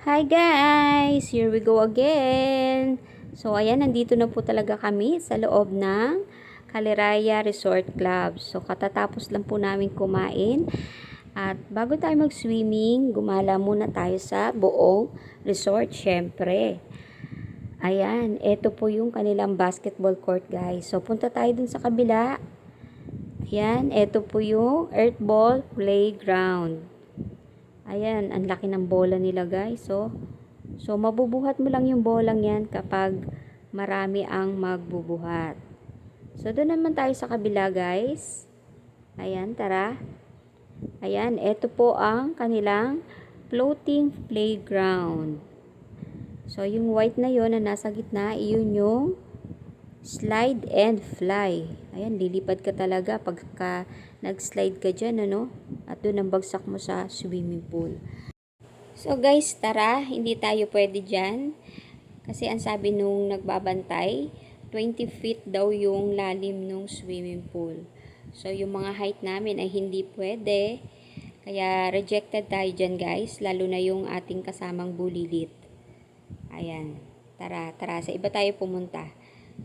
Hi guys! Here we go again! So ayan, nandito na po talaga kami sa loob ng Caliraya Resort Club. So katatapos lang po namin kumain. At bago tayo mag-swimming, gumala muna tayo sa buong resort syempre. Ayan, ito po yung kanilang basketball court guys. So punta tayo dun sa kabila. Ayan, ito po yung Earthball Playground. Ayan, ang laki ng bola nila guys. So mabubuhat mo lang yung bolang yan kapag marami ang magbubuhat. So, doon naman tayo sa kabila guys. Ayan, tara. Ayan, ito po ang kanilang floating playground. So, yung white na yon na nasa gitna, iyon yung slide and fly. Ayan, lilipad ka talaga pagka nag-slide ka dyan, ano? At doon ang bagsak mo sa swimming pool. So guys, tara, hindi tayo pwede dyan. Kasi ang sabi nung nagbabantay, 20 feet daw yung lalim nung swimming pool. So yung mga height namin ay hindi pwede. Kaya rejected tayo dyan guys, lalo na yung ating kasamang bulilit. Ayan, tara, sa iba tayo pumunta.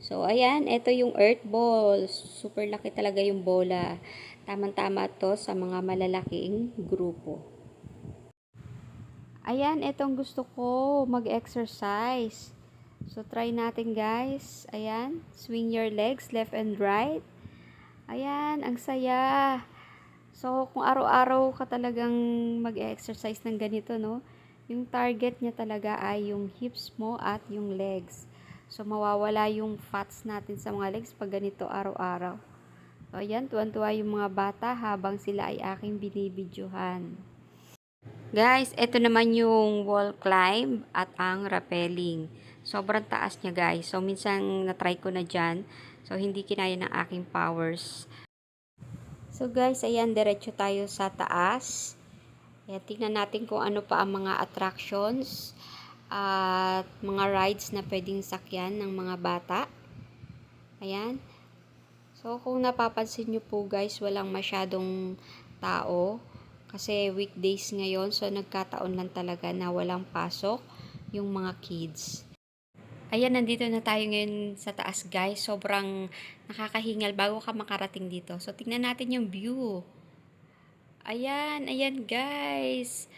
So ayan, ito yung earth ball. Super laki talaga yung bola. Tamang-tama to sa mga malalaking grupo. Ayan, itong gusto ko mag-exercise. So, try natin guys. Ayan, swing your legs left and right. Ayan, ang saya. So, kung araw-araw ka talagang mag-exercise ng ganito, no? Yung target niya talaga ay yung hips mo at yung legs. So, mawawala yung fats natin sa mga legs pag ganito araw-araw. So, ayan, tuwan-tuwa yung mga bata habang sila ay aking binibidyohan. Guys, ito naman yung wall climb at ang rappelling. Sobrang taas niya guys. So, minsan na-try ko na dyan. So, hindi kinaya ng aking powers. So, guys, ayan, diretso tayo sa taas. Ayan, tingnan natin kung ano pa ang mga attractions at mga rides na pwedeng sakyan ng mga bata. Ayan. So, kung napapansin nyo po guys, walang masyadong tao. Kasi weekdays ngayon, so nagkataon lang talaga na walang pasok yung mga kids. Ayan, nandito na tayo ngayon sa taas guys. Sobrang nakakahingal bago ka makarating dito. So, tingnan natin yung view. Ayan guys.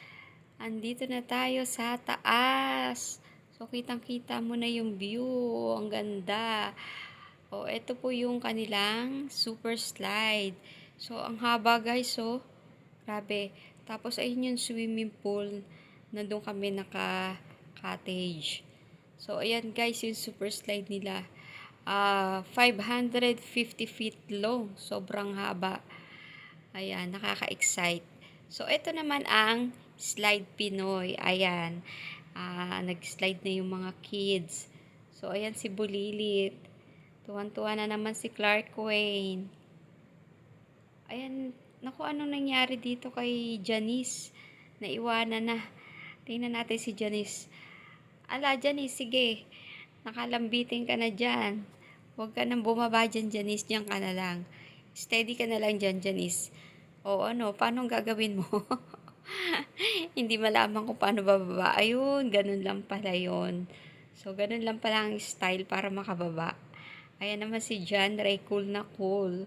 Andito na tayo sa taas. So, kitang-kita mo na yung view. Ang ganda. O, ito po yung kanilang super slide. So, ang haba guys, so. Grabe. Tapos, ayun yung swimming pool. Nandun kami naka-cottage. So, ayan guys, yung super slide nila. 550 feet long. Sobrang haba. Ayan, nakaka-excite. So, ito naman ang Slide Pinoy. Ayan. Nag-slide na yung mga kids. So, ayan si Bulilit. Tuwan-tuwa na naman si Clark Wayne. Ayan, naku, anong nangyari dito kay Janice? Naiwanan na. Tingnan natin si Janice. Ala, Janice, sige. Nakalambitin ka na dyan. Huwag ka nang bumaba dyan, Janice. Diyan ka na lang. Steady ka na lang dyan, Janice. O ano, paano gagawin mo? Hindi malaman kung paano bababa. Ayun, ganun lang pala yun. So, ganun lang pala ang style para makababa. Ayan naman si John Ray, cool na cool.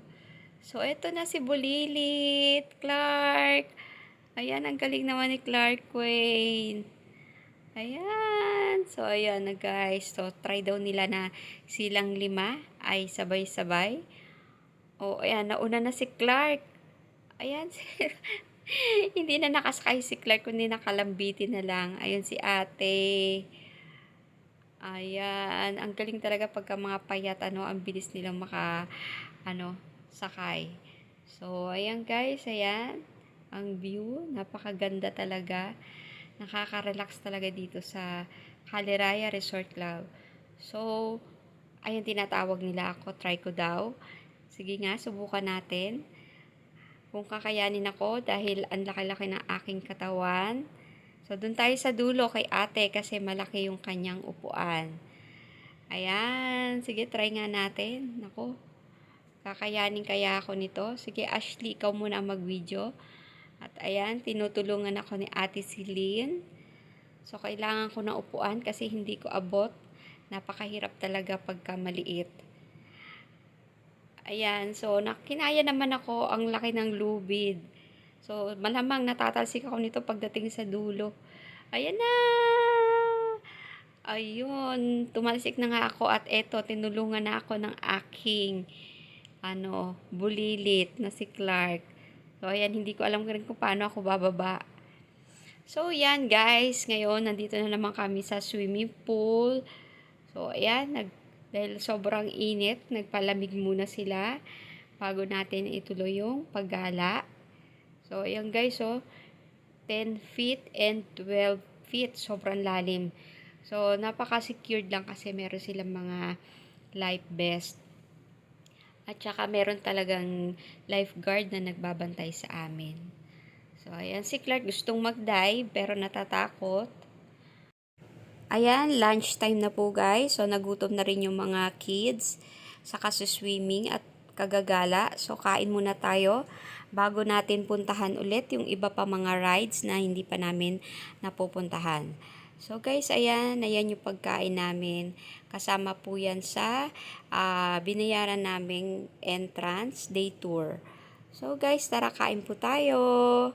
So, eto na si Bulilit, Clark. Ayan, ang galing naman ni Clark Wayne. Ayan. So, ayan na guys. So, try daw nila na silang 5 ay sabay-sabay. O, ayan, nauna na si Clark. Ayan, hindi na nakasakay si Clark, kundi nakalambitin na lang. Ayun si ate. Ayan, ang galing talaga pagka mga payat, ang bilis nilang sakay. So, ayan guys, ayan. Ang view, napakaganda talaga. Nakaka-relax talaga dito sa Caliraya Resort Club. So, ayun tinatawag nila ako, try ko daw. Sige nga, subukan natin. Kung kakayanin ako dahil ang laki-laki ng aking katawan. So, dun tayo sa dulo kay ate kasi malaki yung kanyang upuan. Ayan. Sige, try nga natin. Naku, kakayanin kaya ako nito. Sige, Ashley, ikaw muna mag-video. At ayan, tinutulungan ako ni ate Celine. So, kailangan ko ng upuan kasi hindi ko abot. Napakahirap talaga pagka maliit. Ayan, so kinaya naman ako, ang laki ng lubid. So, malamang natatalsik ako nito pagdating sa dulo. Ayan na! Ayun, tumalsik na nga ako at eto, tinulungan na ako ng aking bulilit na si Clark. So, ayan, hindi ko alam rin kung paano ako bababa. So, yan guys, ngayon, nandito na naman kami sa swimming pool. So, ayan, dahil sobrang init, nagpalamig muna sila bago natin ituloy yung paggala. So, ayan guys, 10 feet and 12 feet, sobrang lalim. So, napaka-secured lang kasi meron silang mga life vest. At saka meron talagang lifeguard na nagbabantay sa amin. So, ayan si Clark gustong mag-dive pero natatakot. Ayan, lunchtime na po guys. So, nagutom na rin yung mga kids sa swimming at kagagala. So, kain muna tayo bago natin puntahan ulit yung iba pa mga rides na hindi pa namin napupuntahan. So, guys, ayan yung pagkain namin. Kasama po yan sa binayaran naming entrance day tour. So, guys, tara kain po tayo.